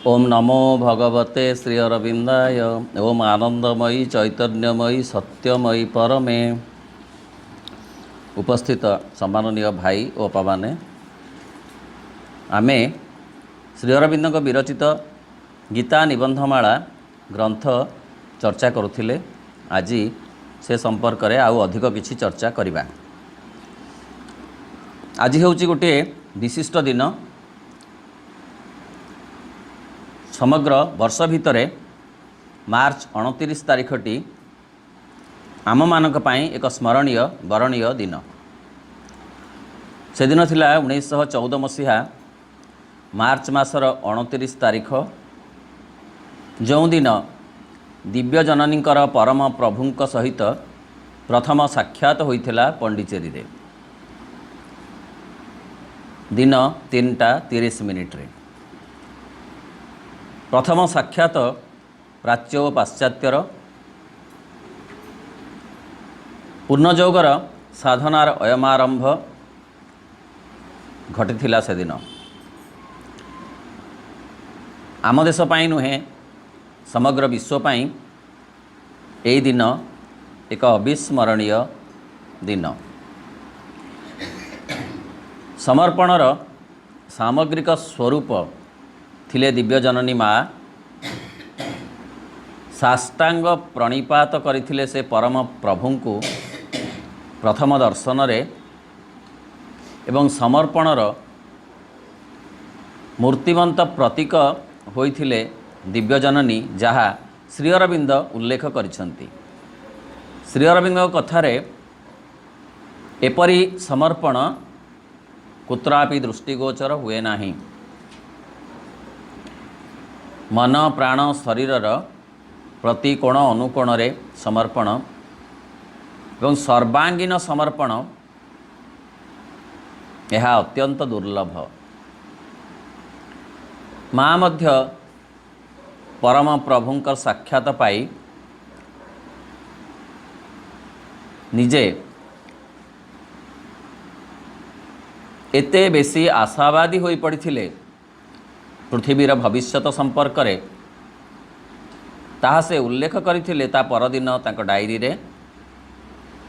ओम नमो भगवते श्री अरविंदाय। ओम आनंदमयी चैतन्यमयी सत्यमयी परमे। उपस्थित सम्माननीय भाई और बापा माने आमे श्री अरविंद विरचित गीता निबंधमाला ग्रंथ चर्चा करुथिले। आज से संपर्क में आउ अधिक किछि चर्चा करिबा। आज होउछि गोटे विशिष्ट दिन। समग्र वर्ष भितरे मार्च 29 तारीखटी आम मानक पाई एक स्मरणीय वरणीय दिन। से दिन थिला 1914 मसीहा मार्च मासर 29 तारीख, जो दिन दिव्य जननींकर परम प्रभुंक सहित प्रथम साक्षात होइथिला पंडिचेरी रे। दिन 3:30 रे प्रथम साक्षात प्राच्य और पाश्चात्यर पूर्णयोगर साधनार अयमारंभ घटिथिला। से दिन आम देश पाई नुहे समग्र विश्व पाई एई दिन एक अविस्मरणीय दिन। समर्पणर सामग्रिक स्वरूप थिले दिव्य जननी माँ। साष्टांग प्रणिपात करथिले से परम प्रभु को प्रथम दर्शन रे एवं समर्पणर मूर्तिमंत प्रतीक होइथिले दिव्य जननी, जहा श्री अरविंद उल्लेख करिसंती। श्री अरविंद कथारे एपरी समर्पण कुत्रापि दृष्टिगोचर हुए नाही। मन प्राण शरीरर प्रति कोण अनुकोण रे समर्पण एवं सर्वांगीन समर्पण यह अत्यंत दुर्लभ। माँ मध्य परम प्रभुंकर साक्षात पाई निजे एते बेसी आशावादी होई पड़िथिले पृथ्वीर भविष्यत संपर्क रे। ताहा से उल्लेख करथिले ता परदिन तांको डायरी रे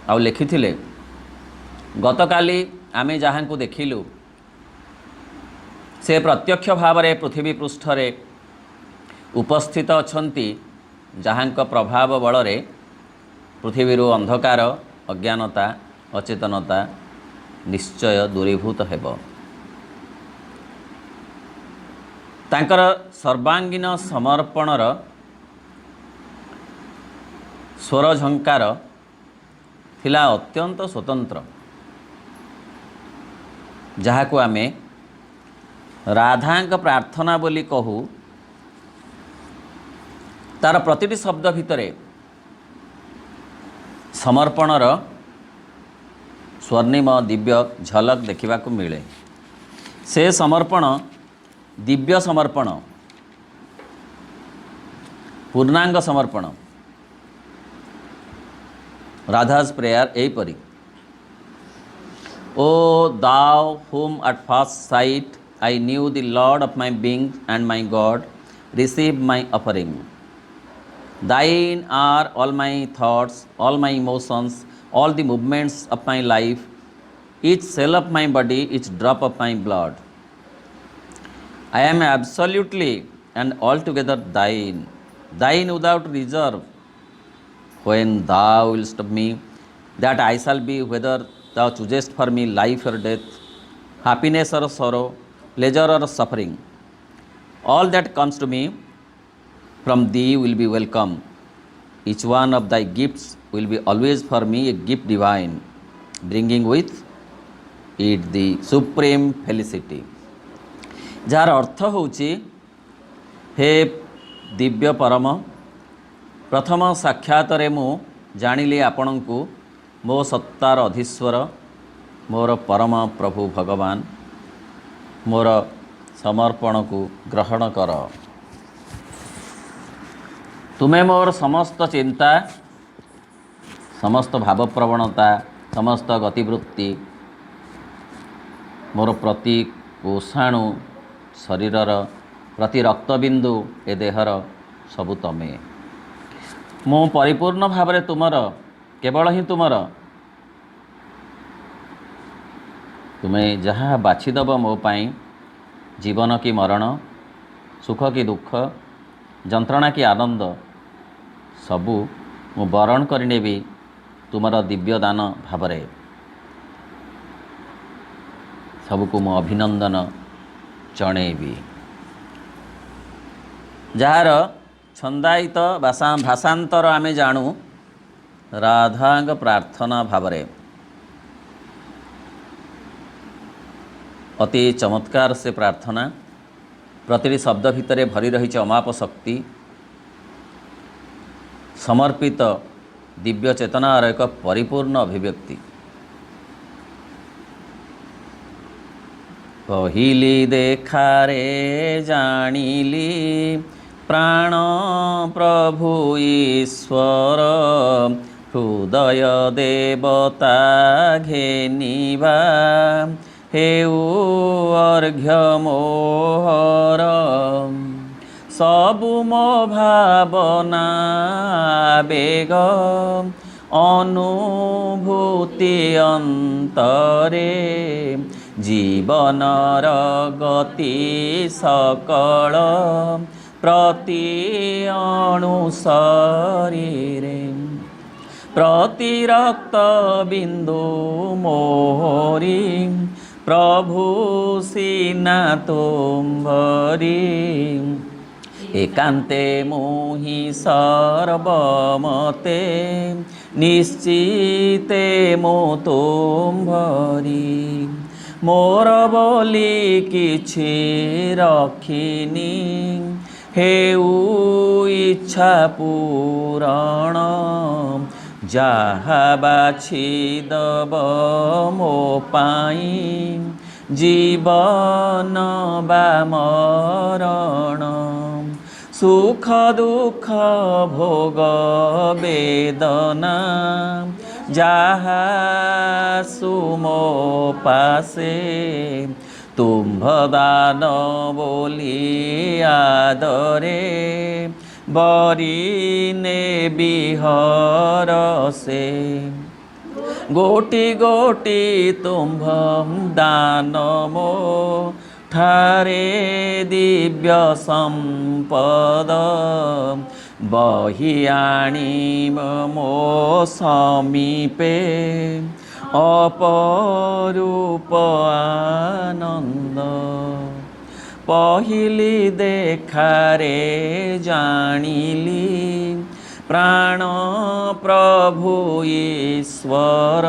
आउ लिखिथिले, गतकाली आमे जहाँ को देखिलु से प्रत्यक्ष भाव रे पृथ्वी पृष्ठ रे उपस्थित अछंती, जहाँ प्रभाव बल रे पृथ्वीरु अंधकार अज्ञानता अचेतनता निश्चय दूरीभूत हेब। तांकर सर्वांगीन समर्पणर स्वर झंकार थिला अत्यंत स्वतंत्र, जहा को आमे राधांक प्रार्थना बोली कहू। तार प्रतिटी शब्द भितरे समर्पणर स्वर्णिम दिव्य झलक देखा मिले। से समर्पण दिव्य समर्पण, पूर्णांग समर्पण। राधा's prayer एपरी, O thou whom at first sight I knew the Lord of my being and my God, receive my offering. Thine are all my thoughts, all my emotions, all the movements of my life, each cell of my body, each drop of my blood. I am absolutely and altogether thine, thine without reserve. When thou willst of me, that I shall be, whether thou choosest for me life or death, happiness or sorrow, pleasure or suffering. All that comes to me from thee will be welcome. Each one of thy gifts will be always for me a gift divine, bringing with it the supreme felicity. जार अर्थ होउछि, हे दिव्य परम प्रथम साक्षात रे मु जानिली आपणंकु मो सत्तार अधीश्वर, मोर परम प्रभु भगवान। मोर समर्पण को ग्रहण कर। तुमे मोर समस्त चिंता, समस्त भावप्रवणता, समस्त गतिवृत्ति, मोर प्रति कोषाणु शरीरर प्रति रक्तबिंदु ए देहर सबु तमे। मु परिपूर्ण भाव तुमर, केवल ही तुमर। तुम्हें जहाँ बाछीदेव मो पाई, जीवन की मरण, सुख की दुख, जंत्रणा की आनंद, सबू मु बरण करनेबी तुमर दिव्य दान भावरे। सबको मु अभिनंदन जणेबी। जार छंदायित भाषांतर आमे जानू राधांग प्रार्थना भावरे। अति चमत्कार से प्रार्थना, प्रतिटी शब्द भितर भरी रही अमाप शक्ति, समर्पित दिव्य चेतनार एक परिपूर्ण अभिव्यक्ति। पहिले देखारे जानिली प्राण प्रभु ईश्वर, हृदय देवता घेनिबा हेउ अर्घ्य मोहर। सबु मो भावना बेग अनुभूति अंतरे, जीवनर गति सकल प्रति अणु शरीरे। प्रति रक्त बिंदु मोरी, प्रभु सीना तुम्भरी। एकांते मोहि सर्वमते, निश्चिते मो तुम्भरी। मोर बोली किछि रखिनी, हेउ इच्छा पूरण। जहा बाछीदेव मो पाई, जीवन बा मरण। सुख दुख भोग वेदना, जहा सुमो पासे। तुम्भ दान बोली आदरे, बरीने बिहर से। गोटी गोटी तुम्भ दान मो ठारे, दिव्य संपद बही आनी मो समीपे। अपरूप आनंद पहिले देखारे जानिली, प्राण प्रभु ईश्वर।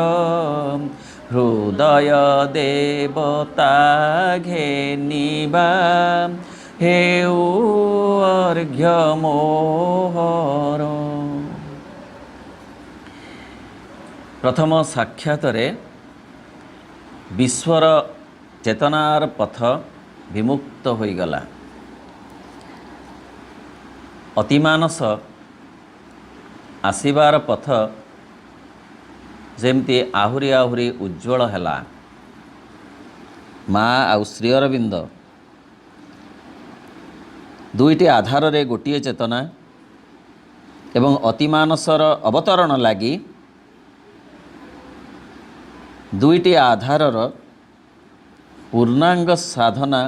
हृदय देवता घेनिबा हेउ अर्घ्य मोहर। प्रथम साक्षात विश्वर चेतनार पथ विमुक्त होईगला। अतिमानस आसीबार पथ जेमती आहुरी आहुरी उज्ज्वल हैला। माँ आउ श्री अरविंद दुईटी आधार रे गोटिए चेतना एवं अतिमानसर अवतरण लगी दुईटी आधारर पूर्णांग साधना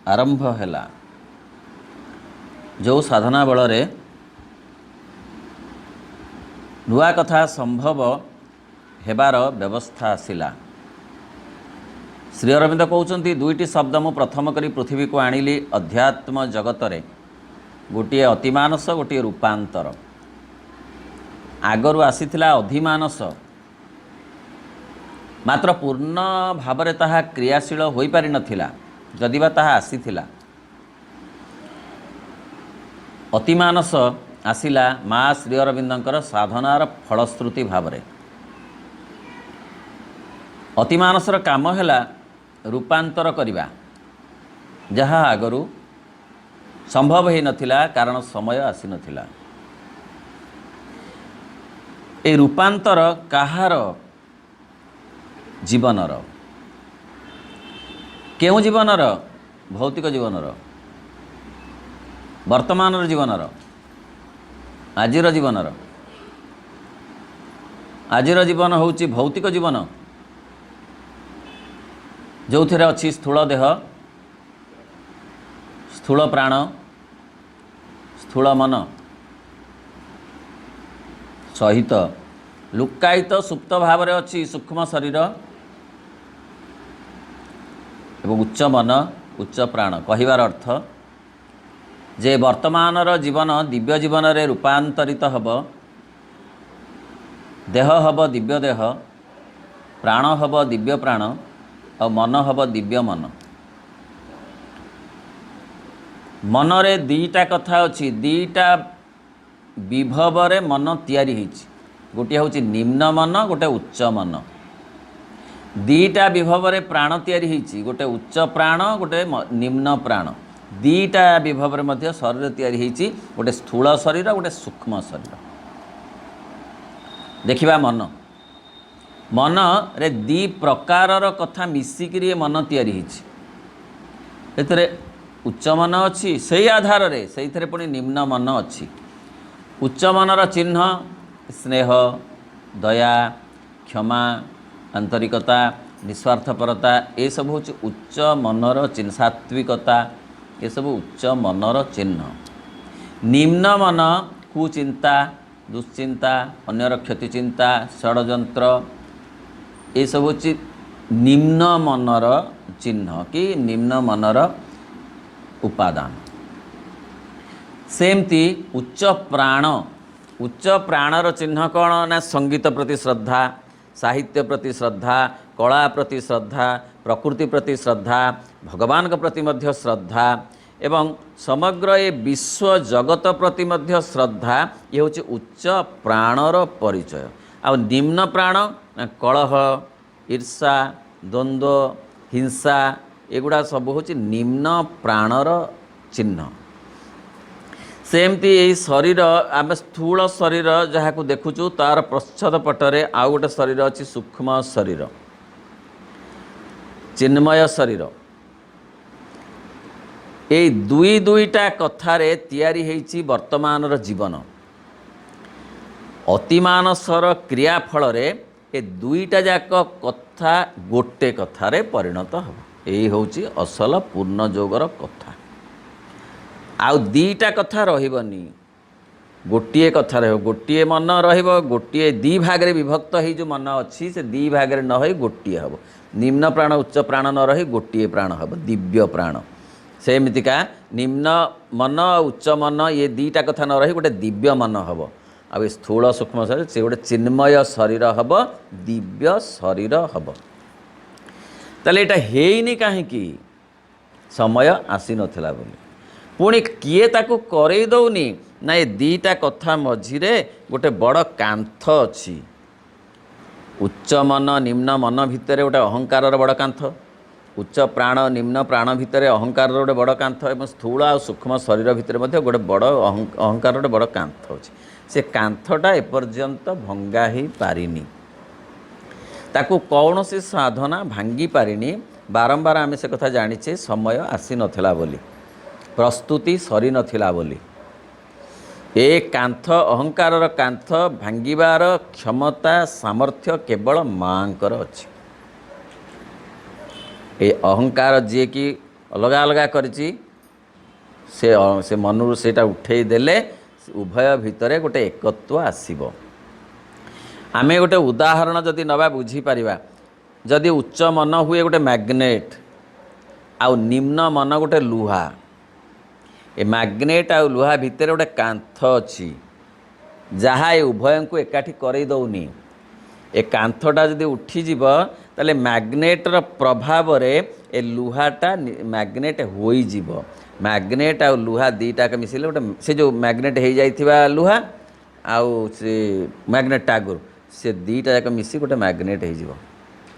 आरंभ हैला। जो साधना बल रे नुआ कथा संभव हेबार व्यवस्था आसिला। श्री अरविंद कहउचंती दुईटी शब्द मु प्रथम करी पृथ्वी को आनिली अध्यात्म जगत रे, गोटे अतिमानस गोटे रूपांतर। आगरु आसीथिला अधिमानस, मात्र पूर्ण भावरे ताहा क्रियाशील होई पारि नथिला, जदिबा ताहा आसीथिला। अतिमानस आसिला माँ श्री अरविंदंकर साधनार फलश्रुति भावरे। अतिमानसर काम हैला रूपांतर करिबा, जहा आगरु संभव ही नथिला कारण समय आसी नथिला। ए रूपांतर काहार जीवनर, केउ जीवनर? भौतिक जीवनर। वर्तमान जीवनर आजिर जीवनर आजिर जीवन होउची भौतिक जीवन जो थे अच्छी स्थूल देह स्थूल प्राण स्थूल मन सहित लुक्कायित सुप्त भाव में अच्छी सूक्ष्म शरीर एवं उच्च मन उच्च प्राण कहिबार अर्थ जे वर्तमानर जीवन दिव्य जीवन रे रूपांतरित हब देह हब दिव्य देह प्राण हब दिव्य प्राण और मन हब दिव्य मन मनरे दीटा कथा अच्छी दीटा विभव रे मन तैयारी होइछि गोटे हूँ निम्न मन गोटे उच्च मन दीटा विभव रे प्राण तैयारी होइछि गोटे उच्च प्राण गोटे निम्न प्राण दीटा विभव रे मध्य शरीर तैयारी होइछि गोटे स्थूल शरीर गोटे सूक्ष्म शरीर देखिबा मन मन रे दी प्रकारर कथा मिसिकिरी मन तैयारी होइछि एतरे उच्च मन अच्छी से आधार रे से पुणी निम्न मन अच्छी उच्च मनर चिन्ह स्नेह दया क्षमा आंतरिकता निस्वार्थपरता ये सब हूँ उच्च मनर चिन्ह सात्विकता ये सब उच्च मनर चिन्ह निम्न मन कुचिंता दुश्चिंता अन्यर क्षति चिंता षड्यंत्र ये सब हूँ निम्न मनर चिन्ह कि निम्न मनर उपादान सेमती उच्च प्राणर चिन्ह कौन ना संगीत प्रति श्रद्धा साहित्य प्रति श्रद्धा कला प्रति श्रद्धा प्रकृति प्रति श्रद्धा भगवान के प्रति मध्य श्रद्धा एवं समग्र ये विश्व जगत प्रति मध्य श्रद्धा ये हूँ उच्च प्राणर परिचय आ निम्न प्राण कलह ईर्षा द्वंद्व हिंसा एगुड़ा सब हूँ निम्न प्राणर चिन्ह सेमती यही शरीर आम स्थूल शरीर जहाँ को देखुचु तार प्रच्छद पटरे आउ गोटे शरीर अच्छी सूक्ष्म शरीर चिन्मय शरीर ये दुईटा कथारे तैयारी होइछि वर्तमानर जीवन अतिमानसर क्रियाफल ये दुईटा जाक कथा गोटे कथारे परिणत हो यही होउछि असल पूर्ण जोगर कथा आउ दीटा कथा रहिबनी गोटे कथा रह गोटे मन रहिबो गोटे दी भाग रे विभक्त हो जो मन अच्छी से दी भाग रे न होई गोटे हम निम्न प्राण उच्च प्राण न रही गोटे प्राण हम दिव्य प्राण सेमतिका निम्न मन उच्च मन ये दीटा कथा न रही गोटे दिव्य मन हम आ स्थूल सूक्ष्म शरीर से गोटे चिन्मय शरीर हम दिव्य शरीर हम ताले एटा हेइनी काहेकि समय आसी नथिला बोली पुणी किए ताकू करई दौनी ना ये दीटा कथा मझिरे गोटे बड़ कांथ अच्छी उच्च मन निम्न मन भितर गोटे अहंकार बड़ कांथ उच्च प्राण निम्न प्राण भितर अहंकार गोटे बड़ कांथ और स्थूल और सूक्ष्म शरीर भितर गोटे बड़ अहंकार गोटे बड़ कांथ अच्छी से कांथटा एपर्यंत भंगा ही पारिनी ताकू कौन सी साधना भांगी पारिनी बारंबार आम से कथा जानीचे समय आसी नथिला बोली प्रस्तुति सरी नथिला बोली ए कांथ अहंकार कांथ भांगिबार क्षमता सामर्थ्य केवल मांकर अच्छी ए अहंकार जी की अलग अलग करिछि से मनरू सेटा उठेई देले उभय भितरे गोटे एकत्व आसीबो आमे गोटे उदाहरण जदि नबा बुझी परिबा जदि उच्च मन हुए गोटे मैग्नेट आउ निम्न मन गोटे लुहा ए मैग्नेट आ लुहा भितर गोटे कांथ अच्छी जहाँ ये उभय को एकाठी करई दौनी ए कांथटा जदि उठीजीव ताले मैग्नेटर प्रभाव रे ए लुहाटा मैग्नेट होइजीव मैग्नेट आ लुहा दीटा के मिसिले गोटे से जो मैग्नेट हो जाइथिबा लुहा आउ से मैग्नेट आगुर से दीटा जाक मिसी गोटे मैग्नेट हो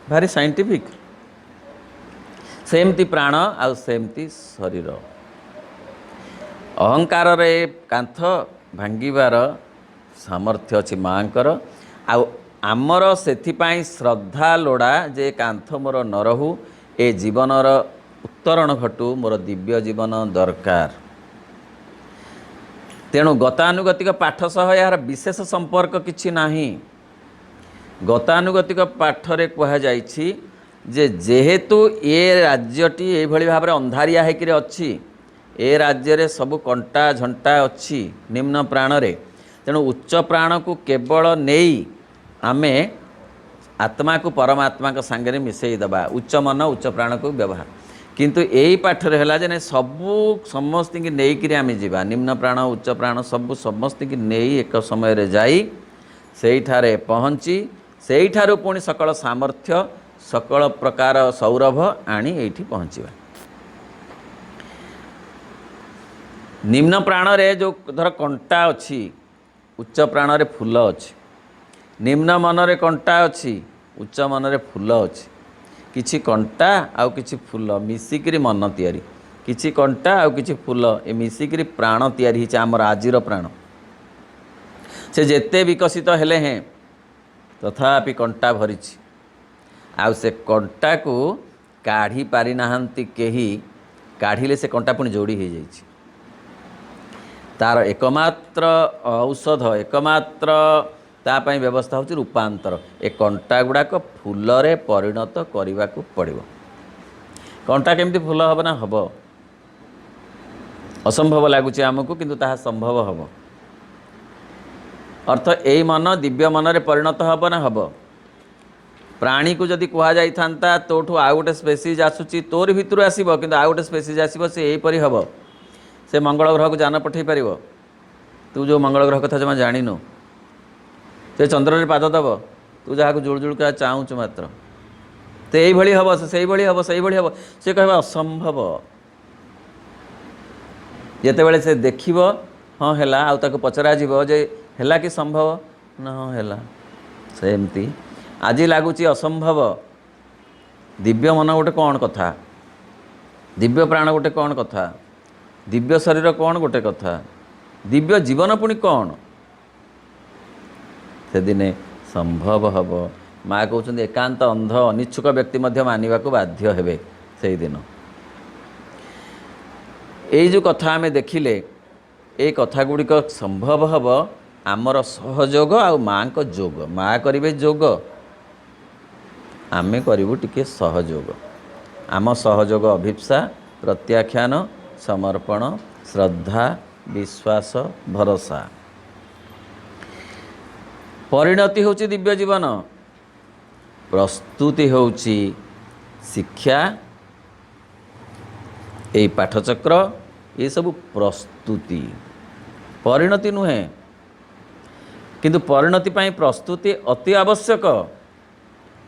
भारी साइंटिफिक सेमती प्राण आउ सेमती शरीर अहंकार रे कांथ भांगिबार सामर्थ्य अच्छी माँकर आमर सेथिपाई श्रद्धा लोड़ा जे कांथ मोर न रहू ए जीवनर उत्तरण घटू मोर दिव्य जीवन दरकार तेणु गतानुगतिक पाठ सह यार विशेष संपर्क किछि नाही। गतानुगतिक पाठरे कहा जाइछि जे जेहेतु ए राज्यटी एभली भाव अंधारिया होकर अच्छी, ए राज्य रे सबु कंटा झंटा अच्छी निम्न प्राण रे, तेणु उच्च प्राण को केवल नेई आमे आत्मा को परमात्मा का सांगे मिसई दबा, उच्च मन उच्च प्राण को व्यवहार। किंतु यही पाठ है जे सबू समस्त की नहीं आम जा निम्न प्राण उच्च प्राण सबू समस्त की नहीं एक समय रे जाई सेठारे पहुँची सेठारु पुणी सकल सामर्थ्य सकल प्रकार सौरभ आनी एठी पहुँचवा। निम्न प्राण रे जो धर कंटा अच्छी उच्च प्राण रे फूल अच्छी, निम्न मन रे कंटा अच्छी उच्च मन रे फूल अच्छी, किछि कंटा आउ किछि फूल मिसिकरी मन तैयारी, किछि कंटा आउ किछि फूल ए मिसिकरी प्राण तैयारी हिचे आमर आजिर प्राण। से जेते विकसित हेले हैं तथापि कंटा भरिछि, आउ से कंटा को काढ़ी पारि नाहंती केही, काढ़िले से कंटा पुणी जोड़ी हो जाइछि। तार एकमात्र औषध एकमात्र तापाई व्यवस्था होची रूपांतर। ए कंटा गुड़ाक फूल रे परिणत करने को पड़ो। कंटा केमती फूल हम ना हम असंभव लगुच आमको, किंतु ताहा संभव हम। अर्थ यही मन दिव्य मन रे परिणत हम ना हम। प्राणी को जदि कह जाता तोठू आउ गोटे स्पेसीज आसूची तोर भितर आसब, किंतु आउ गोटे स्पेसीज आसब से यहीपरि हम। से मंगल ग्रह को जान पठे पार, तू जो मंगल ग्रह कथा जमा जानिनु, से चंद्र रे पाद दब, तू जहाँ जुड़ जुड़का चाहूँ मात्र तो यही हम से हम से कह असंभव। जितेबाला से देखिब हाँ है आउ ताको पचरा जीव जे है कि संभव ना हाँ है सेमती आज लगुच असंभव। दिव्य मन गोटे कौन कथा, दिव्य प्राण गोटे कौन कथा, दिव्य शरीर कौन गोटे कथा, दिव्य जीवन पुणी कौन से दिने संभव हम। माँ कहते एकांत अंध अनिच्छुक व्यक्ति मानवा को बाध्य हेबे से दिन। यही जो कथा आमे देखिले ये कथा गुड़िक संभव हम आमर सहयोग आ माँ को जोग। माँ करिवे जोग, आमे करिवु टिके सहयोग। आम सहयोग अभिप्सा प्रत्याख्यान समर्पण श्रद्धा विश्वास भरोसा। परिणति होची दिव्य जीवन, प्रस्तुति होची शिक्षा। यही पाठचक्र ये सब प्रस्तुति, परिणति नुहे। किंतु परिणति पाई प्रस्तुति अति आवश्यक।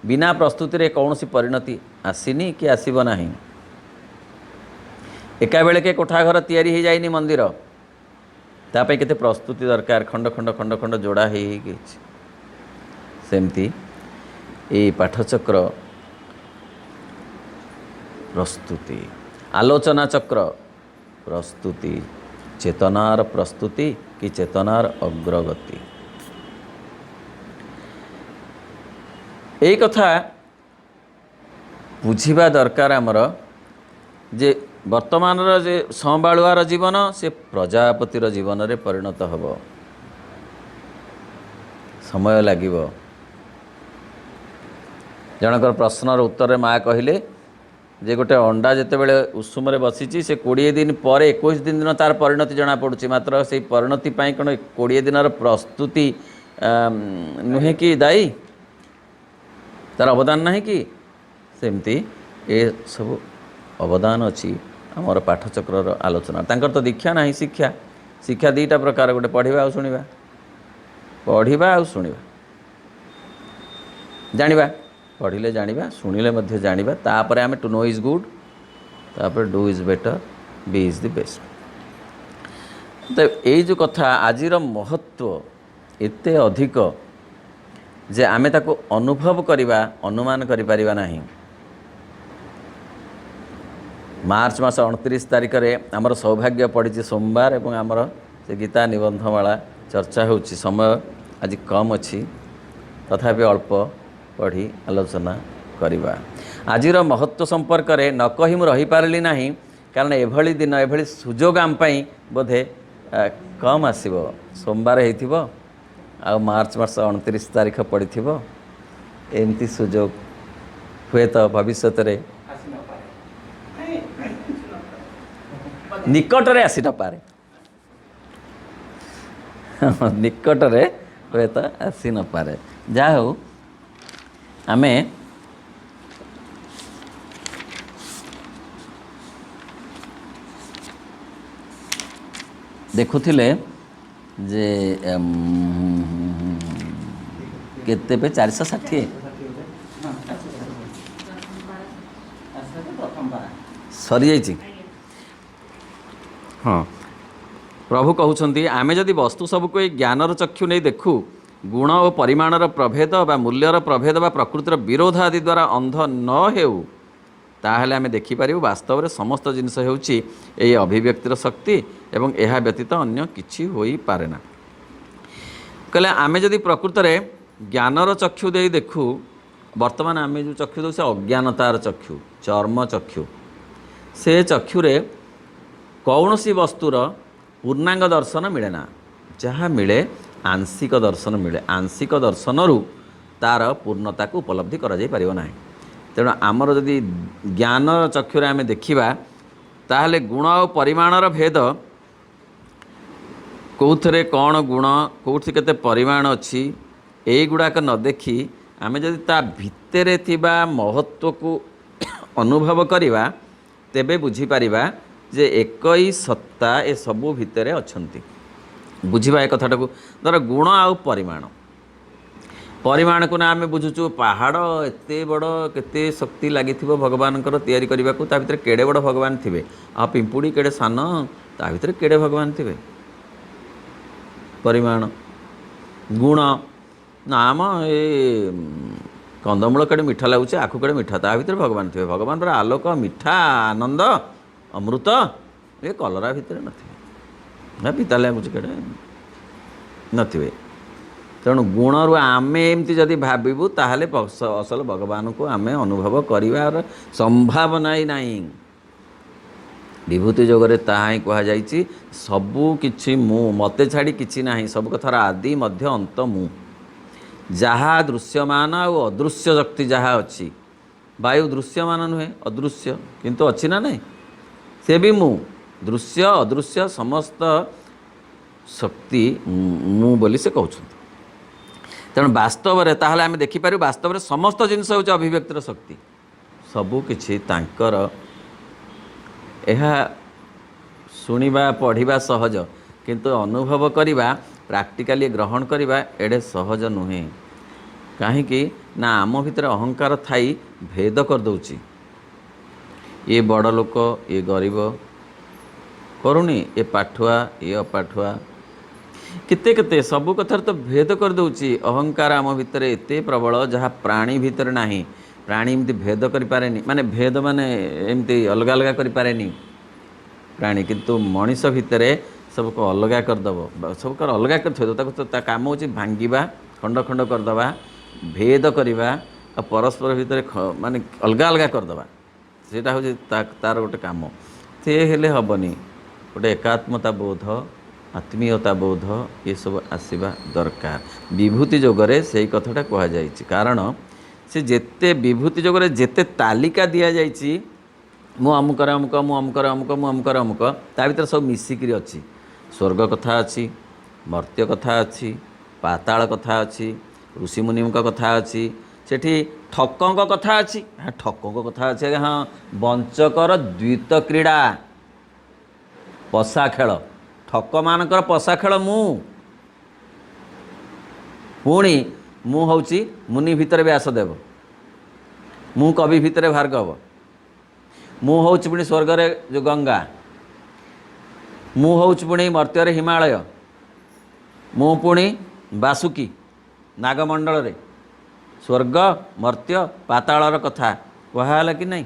बिना प्रस्तुति रे कौन सी परिणति आसीनी कि आसीब नाही। एका बेले के कोठाघर तैयारी हो जाइनी मंदिर, तापाई केते प्रस्तुति दरकार, खंड खंड खंड खंड जोड़ा हो सेमती ये पाठचक्र प्रस्तुति, आलोचना चक्र प्रस्तुति, चेतनार प्रस्तुति कि चेतनार अग्रगति। यही कथा बुझिबा दरकार आमर जे वर्तमान जे संबालुआर जीवन से प्रजापतिर जीवन रे परिणत हब। समय लागिब। जनकर प्रश्नर उत्तर माँ कहले जे गोटे अंडा जितेबाला उषुम बसी से 20 दिन पर 21 दिन तार परिणति जना पड़ुची। मात्र से परिणति पाई कौन 20 दिन प्रस्तुति नुहे कि दायी, तार अवदान नहीं कि सेमती ए सब अवदान अच्छी आमर पाठचक्र आलोचना। तांकर तो दीक्षा नहीं शिक्षा। शिक्षा दुईटा प्रकार, गोटे पढ़ा आ शुणा, पढ़ा आ शुणा, जानिबा पढ़िले जानिबा शुणिले मध्य जानिबा। तापर आमे टू नो इज गुड, तापर do is better, be is the best. तो यही जो कथा आजिर महत्व एते अधिक जे आमे ताको अनुभव करिबा अनुमान करि परिबा नाही। मार्च मास 29 तारिख रे आमर सौभाग्य पड़ी सोमवार एवं आमर से गीता निबंधमाला चर्चा होची। समय आज कम अच्छी तथापि अल्प पढ़ी आलोचना करिबा। आजिर महत्व संपर्क रे न कहि मु रही पारली नाही, कारण एभली दिन एभली सुजोग आम पई बोधे कम आसीबो सोमवार हेइथिबो आ मार्च मास 29 तारीख पड़िथिबो एमती सुजोग हुए तो भविष्य रे निकट रे आसी न पारे निकट रे हुए तो आसी न पारे जा हो आमे देखुथिले जे केते पे 460 सरी जाइए हाँ प्रभु कहउछंती आमे जदि वस्तु सब को ज्ञानर चक्षु नहीं देखु गुण और परिमाणर प्रभेद बा मूल्यर प्रभेद बा प्रकृतिर विरोध आदि द्वारा अंध न हेउ ताहले आमे देखिपार वास्तव में समस्त जिनस होउछि एई अभिव्यक्तिर शक्ति एवं यह व्यतीत अन्य किछि होई पारे ना कहले आमे जदि प्रकृत में ज्ञानर चक्षु दे देखु वर्तमान आमे जो चक्षु दो से अज्ञानतार चक्षु चर्म चक्षु से चक्षुरे कौन सी वस्तुर पूर्णांग दर्शन मिले ना जहाँ मिले आंशिक दर्शन मिले आंशिक दर्शन रु तार पूर्णता को उपलब्धि करा जाई परिबो नाही तेणु आमर जदि ज्ञान चक्षुरे आमे देखिबा ताहले गुण और परिमाणर भेद कौथरे कौन गुण कौथि केते परिमाण अछि एई गुडाक न देखि आमे जदि ता भितरे थिबा महत्व को अनुभव करिबा तेबे बुझी पारिबा जे एक ही सत्ता ए सबु भितरे अछंती बुझिबा ए कथाटा को धर गुण आ परिमाण परिमाण को ना आमे बुझुचु पहाड़ एते बड़ केते शक्ति लागिथिबो भगवानकर तयारी करबा को ता भितरे केडे बड़ भगवान थिबे आ पिंपुड़ी केडे सान ता भितरे केडे भगवान थिबे परिमाण गुण नाम ए कंदमूल केडे मिठा लागुचे आखु केडे मिठा ता भितरे भगवान थिबे भगवान रा आलोक मिठा आनंद अमृत ये कलरा भितर ना पिता लगुच केडे नथिबे तेणु गुण रु आमे एमती जदि भाबिबु ताहले असल भगवान को आमे अनुभव करिवार संभावना ही नहीं विभूति जोगरे ताहा ही कहा जाइछि सबु किछि मु मते छाड़ी किछि नाही सब कथार आदि मध्य अंत मु जहा दृश्यमान और अदृश्य शक्ति जहा अच्छी वायु दृश्यमान नुहे अदृश्य किंतु अच्छी ना नहीं से भी मु दृश्य अदृश्य समस्त शक्ति मु बोली से कहउछन तेणु वास्तव में ताहले आमे देखिपारू वास्तव में समस्त जिनस होउछ अभिव्यक्तिर शक्ति सबु किछि तांकर एहा सुनिबा पढ़िबा सहज किंतु अनुभव करिबा प्रैक्टिकली ग्रहण करिबा एडे सहज नुहे कहीं ना आम भितर अहंकार थाई भेद कर दउची ये बड़ लोक ये गरीब करुणी ये पाठुआ ये अपाठुआ केते केते सबु कथार तो भेद कर दउची अहंकार आम भितर एते प्रबल जहाँ प्राणी भितर नाही प्राणी एमती भेद करि पारेनी माने भेद माने एमती अलग अलग करि पारेनी प्राणी किंतु मनीष भितरे सबको अलगा करदेव सबको अलगा कर काम हो भांगा खंड खंड करदे भेद करवा परस्पर भितर माने अलग अलग करदे सेटा हूँ तार गोटे कम से हेले हेनी गोटे एकात्मता बोध आत्मीयता बोध ये सब आसवा दरकार विभूति जोगरे से कथाटा कहुई कारण से जेते विभूति जोगरे जेते तालिका दि जाइए मु अमुकर अमुक मु अमुकर अमुक मु अमुकर अमुक ता भीतर सब मिसिकी अच्छी स्वर्ग कथा अच्छी मर्त्य कथा अच्छी पाताल कथा अच्छी ऋषिमुनि कथा अच्छी सेठी ठकों कथा अच्छी हाँ ठकों कथा अच्छी हाँ बंचकर द्वित क्रीड़ा पशा खेल ठक मानकर पशा खेल मु पुणी मु हूँ मुनि भितर व्यासदेव मु कवि भितर भार्गव मु हूँ पुणी स्वर्ग रे जो गंगा मु हूँ पुणी मर्त्य हिमालय मु पुणी बासुकी नागमंडल रे स्वर्ग मर्त्य पातालर कथा कहला कि नहीं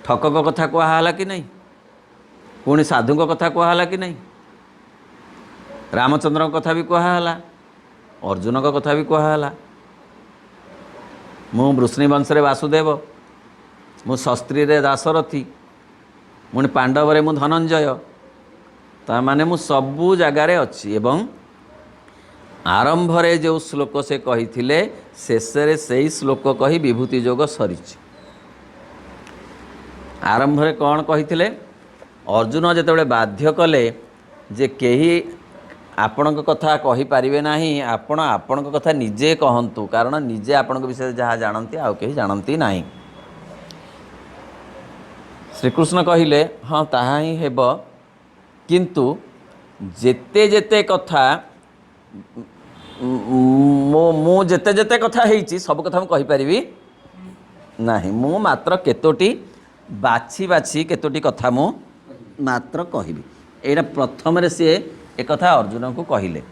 ठकक कथा कहला कि नहीं पुणी साधु कथा कहला कि नहीं रामचंद्र कथा भी कहला अर्जुन कथा भी कहला मु वृष्णि वंश रे वासुदेव मु शस्त्री रे दाशरथी मुनि पांडव रे मु धनंजय ता माने मु सबु जगार अच्छी एवं आरंभरे जो श्लोक से कही थिले शेषरे से श्लोक कही विभूति जोग सरी। आरंभरे कौन कही थिले अर्जुन जितेबाला बाध्य कले जे कही आपण कथा कही पारिबे नाही, आपण आपण कथा निजे कहंतु कारण निजे आपण विषय जहाँ जानती आउ कहीं जानती नाही। श्रीकृष्ण कहिले हाँ ताहा ही हेब किंतु जेते जेते कथा मु जेते जेते कथा हेची सब कथा मु कहि परिबी नाही, मु मात्र केतोटी बाछी बाछी केतोटी कथा मु मात्र कहिबी। एटा प्रथम रे से एक कथा अर्जुन को कहिले,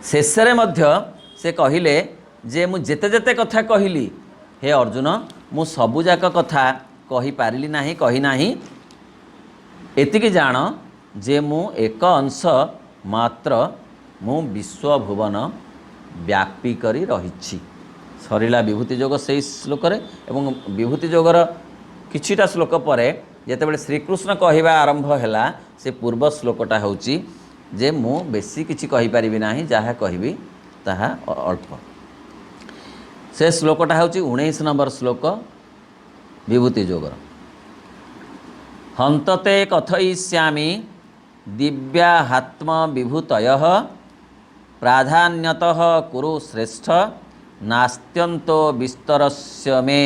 शेषरे मध्य से कहिले जे मु जेते जेते कथा कहली हे अर्जुन मु सबुजाक कथा कही पारिली नाही, कही नाही। एतिकी जान जे मु एक अंश मात्र मु विश्वभुवन व्यापी करी रहिछि। सरिला विभूति जोग से श्लोक रे एवं विभूति जोगर किछिटा श्लोक पर जेतेबेले श्रीकृष्ण कहवा आरंभ हैला से पूर्व श्लोकटा होची जे मु बेसी किछि कहि परिबि नाही, जहा कहबी ताहा अल्प। से श्लोकटा होची 19 नंबर श्लोक विभूति जोगर। हंतते कथयिष्यामि दिव्याहात्म विभूतयः प्राधान्यतः कुरु श्रेष्ठ नास्त्यन्तो विस्तरस्य मे।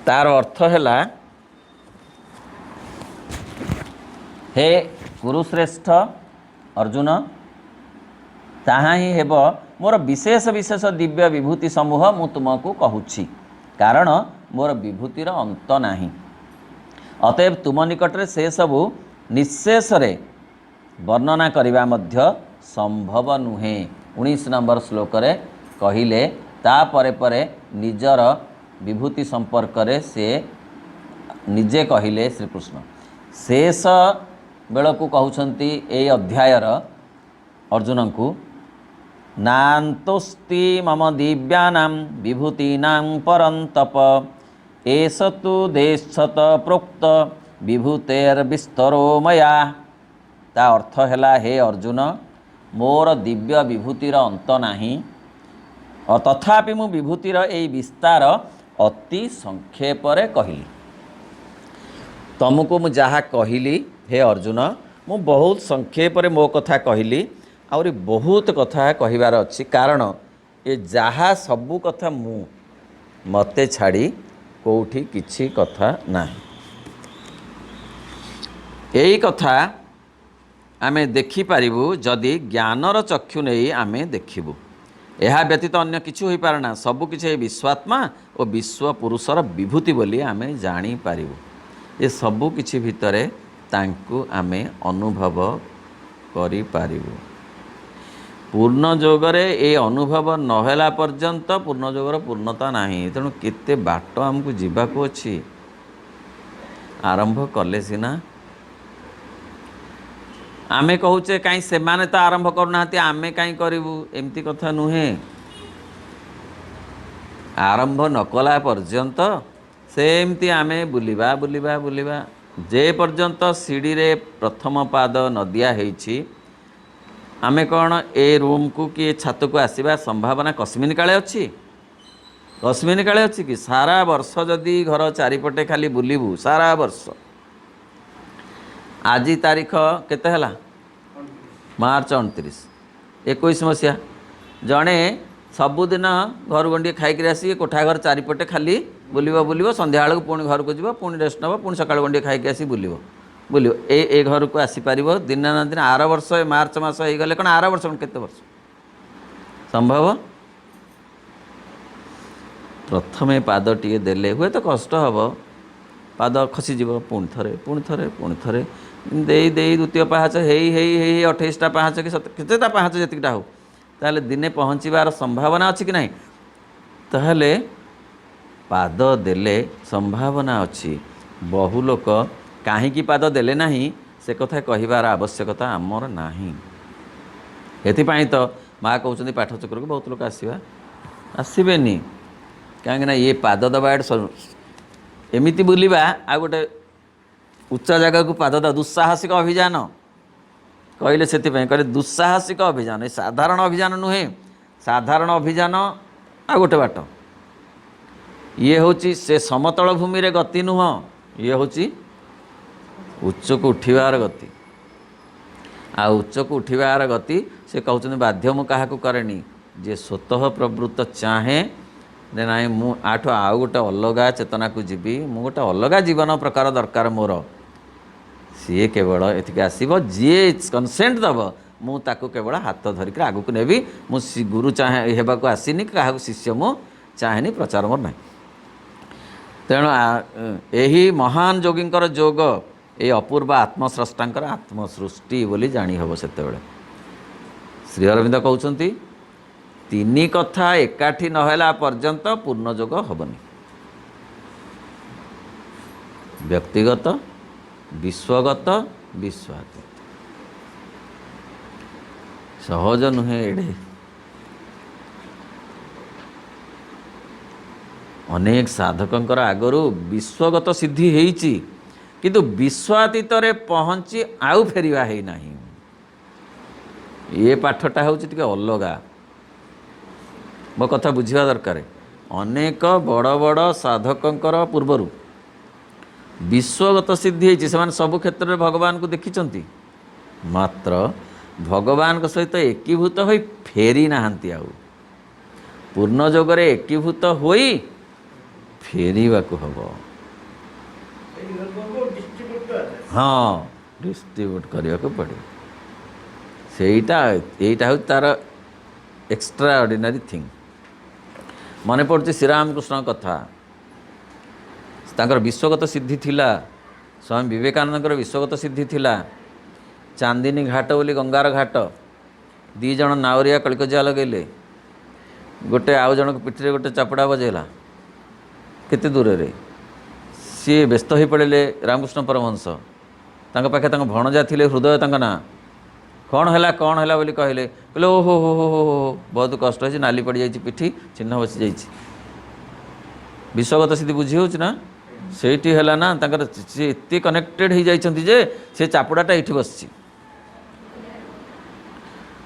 तार अर्थ हैला हे कुरुश्रेष्ठ अर्जुन ताहा ही हेब मोर विशेष विशेष दिव्य विभूति समूह मु तुमको कहूछि कारण मोर विभूतिर अंत नाही। अतएव तुम निकटरे से सबु निशेष रे वर्णना करिबा मध्य संभव नुहे। 19 नंबर श्लोक रे कहिले ता परे परे निजर विभूति संपर्क रे से निजे कहिले श्रीकृष्ण। शेष बेलू कहउछंती ए अध्यायर अर्जुन को नान्तोस्ति मम दिव्यानां विभूतीनां परन्तप एष तु देशत प्रोक्त विभूतेर्विस्तरो मया। ता अर्थ हैला हे अर्जुन मोर दिव्य विभूतिर अंत नाही और तथापि मु विभूतिर एई विस्तार अति संक्षेप रे कहली। तुमको मु जहा कहली हे अर्जुन मु बहुत संक्षेप रे मो कथा कहली और बहुत कथा कहिबार अच्छी कारण ये जहा सबू कथा मु मते छाड़ी कोठी किछि कथा नाही। यही कथा आमे देखि पारिबु जदि ज्ञानर चक्षु नहीं आमे देखिबु। यह व्यतीत अन्य किछु होई पारना, सबु किछि विश्वात्मा और विश्व पुरुषर विभूति बोली आमे जानी पारिबु। ये सबु किछि भितरे तांकु आमे अनुभव करि पारिबु। पूर्ण जोगरे ए अनुभव नहेला पर्यंत पूर्ण जोगर पूर्णता नाही। तेणु केते बाट आमको जीवाको अछि, आरंभ कले सिना आमे कहूचे कहीं से माने तो आरंभ करना आमे कहीं करूँ एमती कथा नुहे। आरंभ नकला पर्यंत सेमती आमे बुलिबा बुलिबा बुलिबा जे पर्यंत सीढ़ी रे प्रथम पाद नदिया हेछि आमे कौन ए रूम को कि छात को आसवा संभावना कस्मिन काले अच्छी, कस्मिन काले अच्छी कि सारा वर्ष जदि घर चारिपटे खाली बुलिबू सारा वर्ष। आज तारीख केते हला मार्च 29 21 मसीहा जड़े सबुदिन घर गंडे खाई आसिक कोठा घर चारिपटे खाली बुलिब बुलिब संध्या बेलू पुणी घर को जीव पुणी रेस्ट नब पुणी सका गंडे खाई आसी बुलिब बुलिब ए घर को आसीपर दिन ना दिन आर वर्ष मार्च मास हो गले कौन आर वर्ष केते वर्ष संभव। प्रथमे पाद टी देले हुए तो कष्ट हम पाद खसीज पुणी थे पुणी थे पुणी थे दे द्वितीय पाहाच हे 28टा पाहाच कि केतेटा पाहाच जीटा हो ताले दिने पहुँचबार संभावना अच्छी कि नहीं, ताहले पाद देले संभावना अच्छी। बहु लोक कहीं पाद देले नहीं से कथा कहिबार आवश्यकता आमर नहीं। एथिपाई तो माँ कहते पाठचक्र को बहुत लोग आसबेनी कहीं ये पाद दबा एमिति बुलिबा आ गोटे उच्च जगह को पाद दा दुस्साहसिक अभियान कहले से कहले दुस्साहसिक अभियान, साधारण अभियान नुहे, साधारण अभियान आ गोटे बाट ये हूँ से समतल भूमि रे गति नुह, ये हूँ उच्च को उठिबार गति। आ उच्च को उठिबार गति से कहते बाध्य मु क्या करेनी, जे स्वतः प्रवृत्त चाहे जे ना मु आठ आउ गोटे अलगा चेतना को जीवी, मु गोटे अलगा जीवन प्रकार दरकार मोर, सी केवल एतिक आसब जी कनसेंट दब मु ताको केवल हाथ धरिक आगक नेबी, मु गुरु चाहे हेबाक आसीनी, क्या शिष्य मु चाहेनी, प्रचार मोर ना। तेणु यही महान योगींकर जोग ये अपूर्व आत्मस्रष्टांकर आत्मसृष्टि बोली जानी हब। से श्री अरविंद कहते तीन कथा एकाठी नहला पर्यंत पूर्ण जोग हबनी। व्यक्तिगत, विश्वगत, विश्वातीत। सहज नुहे एडे अनेक साधकंकर आगरू विश्वगत सिद्धि हेइची, किंतु विश्वातीत रे पहुँची आउ फेरिया है नहीं। ये पाठटा हूँ टिके अलगा, मो कथा बुझिबा दरकार। अनेक बड़ बड़ साधकंकर पूर्वरु विश्वगत सिद्धि होती, से सबु क्षेत्र में भगवान को देखिंट, मात्र भगवान सहित एकीभूत हो फेरी नहांती। आउ पूर्ण जोगरे एकीभूत होई फेरिबा को हबो। हाँ, डिस्ट्रीब्यूट करने को पड़े। सेटा हूँ तार एक्स्ट्रा ऑर्डिनरी थिंग। मन पड़े श्रीराम कृष्ण कथा, तांकर विश्वगत सिद्धि थिला। स्वामी विवेकानंद विश्वगत सिद्धि थिला। चांदिनी घाट बोली गंगार घाट, दी जन नावरिया कलिकजिया लगेले, गोटे आउ जन पिठी गोटे चापड़ा बजेला, केते दूर रे सी व्यस्त हो पड़े। रामकृष्ण परमहंस तांका पाखे तांका भणजा थिले, हृदय तांका ना कौन है बोली कहले, कहले ओहो हो हो हो हो बहुत कष्ट है, नाली पड़ जाइए, पिठी चिन्ह बसी जाइए। विश्वगत सिद्धि बुझी हो ना, सेठी है ना, तांकर से एते कनेक्टेड हो जाइछंती जे से चापुड़ाटा एठी बसची।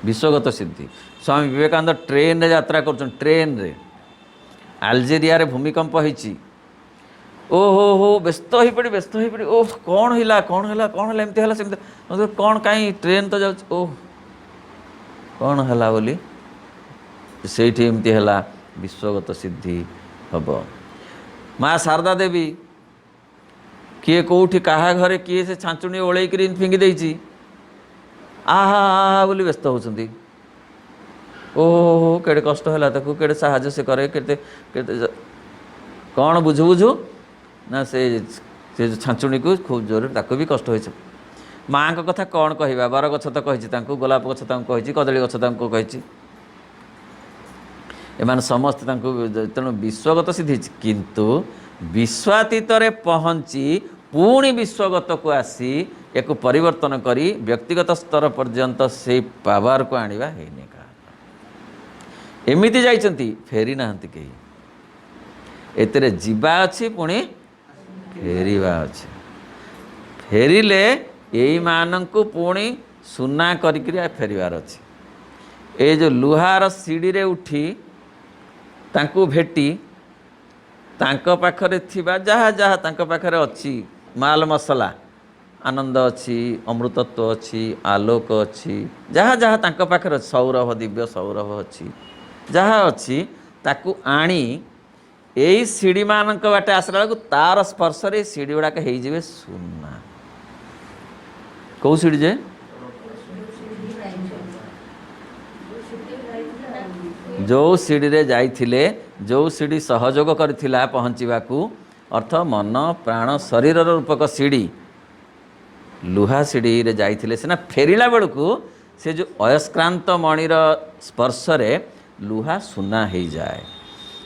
विश्वगत सिद्धि। स्वामी विवेकानंद ट्रेन रे यात्रा कर, ट्रेन रे अल्जेरिया रे भूमिकंप होइची। ओहो हो व्यस्त हो पड़ी ओह कौन है एमती है सेमती कौन कहीं ट्रेन तो जाऊँ, ओह कौन है बोली से एमती है। विश्वगत सिद्धि हम। माँ शारदा देवी किए कौटी कहा घरे किए से छांचुणी ओल फिंगी देती, आहा आहा बोली व्यस्त होती। ओहो केड़े कष्ट है, केड़े साहाଯ୍य से करे, केते केते कौन बुझु बुझु ना से छांचुणी को खूब जोर ताको भी कष्ट होइछ। माँ को कथा कौन कहवा, बर गछ तो कही, गोलाप गछ कही, कदली गछ कही, एमान समस्त तेणु विश्वगत सिद्धि। किंतु विश्वातीत रे पहुँची पुणी विश्वगत को आसी एक परिवर्तन करी व्यक्तिगत स्तर पर्यंत से पावर को आनिबा हेने का एमिति जाइछंती, फेरी नाहंती कही। एतरे जीवा अछि पुणी फेरिबा अछि। फेरिले एई मानंकु पुणी सुना करिकरी फेरिबार अछि। ए जो लुहार सीढ़ी रे उठी तांकु भेटी तांको पाखरे थिबा जहा जहा तांको पाखरे अछि माल मसला, आनंद अछि, अमृतत्व अछि, आलोक अछि, जहा जहा तांको पाखरे सौरभ, दिव्य सौरभ अछि, जहा अछि ताकु आनी एई सीढ़ी मानक बाटे आसला बेलू तार स्पर्श रे सीढ़ी गुड़ाक हो जाए सुना। कौ सीढ़ी जे जो सीढ़ी रे जाइथिले, जो सीढ़ी सहयोग करथिला पहुँचवाकू, अर्थ मन प्राण शरीर रूपक सीढ़ी लुहा सीढ़ी रे जाइथिले सिना फेरिला बेलू से जो अयस्क्रांत मणिर स्पर्श रे लुहा सुना हो जाए।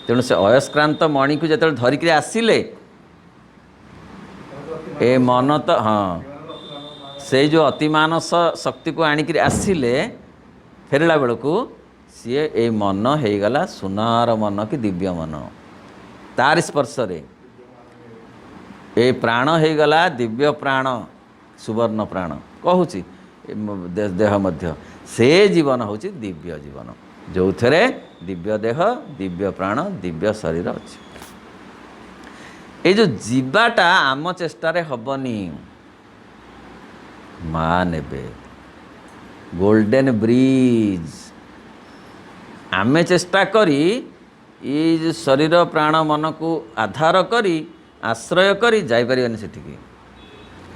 तेणु से अयस्क्रांत मणि को जो धरिक आसिले ए मन तो हाँ से जो अतिमानस शक्ति को आणिक आसिले फेरला बेलू सी ए मन हो गला सुनार मन कि दिव्य मन तार स्पर्श रे ए प्राण हो गला दिव्य प्राण सुवर्ण प्राण कहूँ देह मध्य से जीवन हूँ दिव्य जीवन जो थे दिव्य देह दिव्य प्राण दिव्य शरीर अच्छे ये जो जीवाटा आम चेष्टार हेनी माँ ने गोल्डन ब्रिज आमे चेष्टा करी ये शरीर प्राण मन को आधार करी आश्रय करी जाइपारे सेठिकी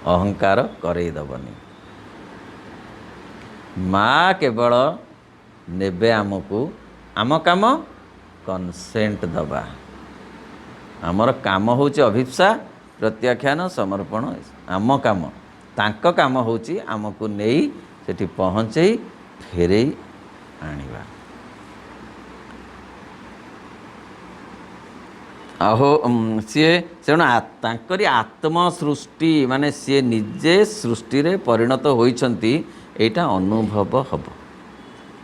अहंकार करईदबनी माँ केवल नेबे आमको आम काम कनसेंट दबा आमर काम होची अभिप्सा प्रत्याख्यान समर्पण आम काम तांको काम होची आमको नेई सेठी पहुँचई फेरई आनिबा अहो सी से तांकरी आत्म सृष्टि माने सी निजे सृष्टि रे परिणत होइछंती एटा अनुभव हब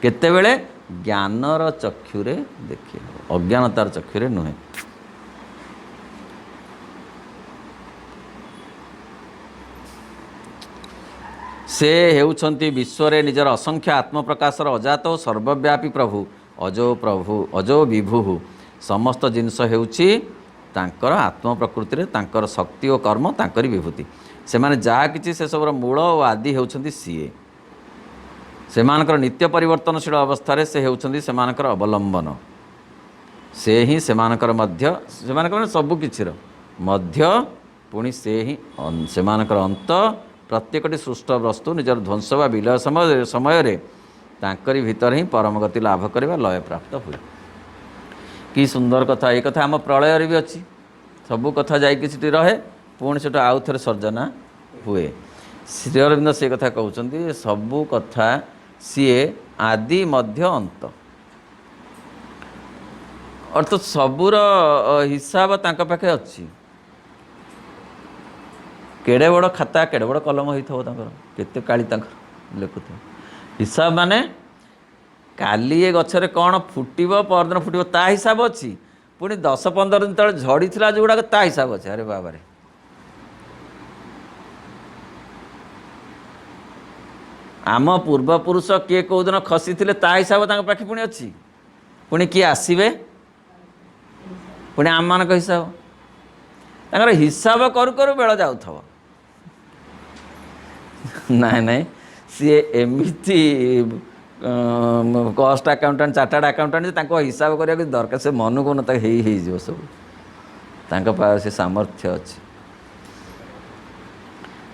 केतेबेले ज्ञानर चक्षुरे देखि अज्ञानतार चक्षुरे नुहे से हेउछंती विश्वरे निजर असंख्य आत्मप्रकाशर अजात और सर्वव्यापी प्रभु अजो विभु समस्त जिनस हेउछि तांकर आत्म प्रकृति रे तांकर शक्ति और कर्म तांकरी विभूति से माने जहा किछि से सबर मूल और आदि हेउछंती सीए सेमानकर नित्य परिवर्तनशील अवस्था से हेउछंती सेमानकर अवलंबन से ही सेमानकर मध्य सेमानकर सबु किछिर मध्य पुणी से ही सेमानकर अंत प्रत्येकटी सृष्ट वस्तु निजर ध्वंस व विलय समय रे तांकरी भीतर ही परम गति लाभ करवा लय प्राप्त हुए कि सुंदर कथा ये कथा आम प्रलय भी अच्छी सबू कथा जाइए रहे पुणी से आउ थे सर्जना हुए श्री अरविंद से कथा कहते सबू कथा सीए आदि मध्य अंत अर्थात सबूर हिसाब तांका पाखे अच्छी केड़े बड़ खाता केड़े बड़ कलम होता केते काली लिखुथ हिसाब माने काली ये गछरे कौन फुटब परदिन फुटब ता हिसाब अच्छी पुणी 10-15 दिन तले झड़ी थिला जो गुड़ाक ता हिसाब अच्छे अरे बाबा रे आम पूर्वपुरुष किए कौ दिन खसी थे ता हिसाब पाखे पुणी अच्छी पुणी किए आसवे पुणी आम मान हिसाब तांकर हिसाब करू करू बेल जाऊ नाई नाई सी एमती कस्ट अकाउंटेंट चार्टर्ड अकाउंटेंट हिसाब करने दरकार से मन को ना हो सब से सामर्थ्य अच्छी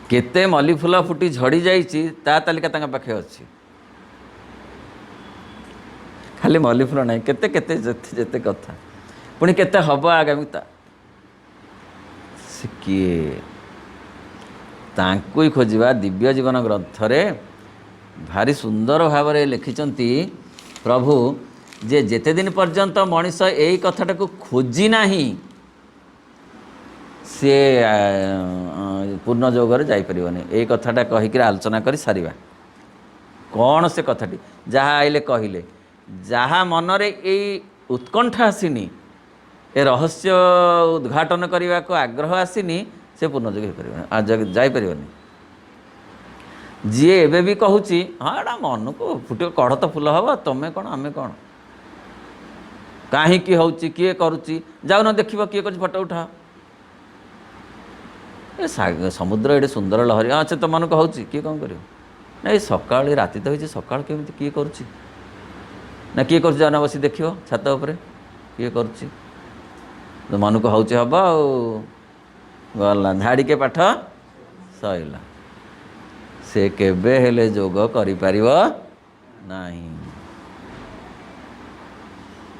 केते मल्ली फूल फुटी झड़ी जाइए ता तालिका पाखे अच्छी खाली मल्ली फूल ना केते केते जेते कथा पुणी केते हब आगामी किए तांकु ही खोजा दिव्य जीवन ग्रंथ रे भारी सुंदर भाव में लिखिंट प्रभु जे जेते दिन पर्यंत मनीष यही कथाटा को खोजी नहीं सी पूर्ण जोगर जापरनी यही कथाटा कहीकि आलोचना कर सारिबा कौन से कथाटी जहाँ आइले कहले जहाँ मनरे यही उत्कंठा आसीनी ए रहस्य उद्घाटन करने को आग्रह आसीनी से पूर्णजोग हो जापरनी जी एबे भी कहूँ हाँ एटा मन को फुट कढ़ तो फूल हम तुम्हें कौन आम कौन कहीं किए करुच्ची जाऊन देख किए कर फटो उठा ए समुद्र एडे सुंदर लहरी हाँ से तो मन को किए कौन कर ना सका राति तो होती सका केमी किए करुच्ची ना किए कर जाना बस देख छात उपर किए करुच्ची तो मन को हम गला झाड़ी के पाठ सैला से केबे हेले जोग करि परिबो नहीं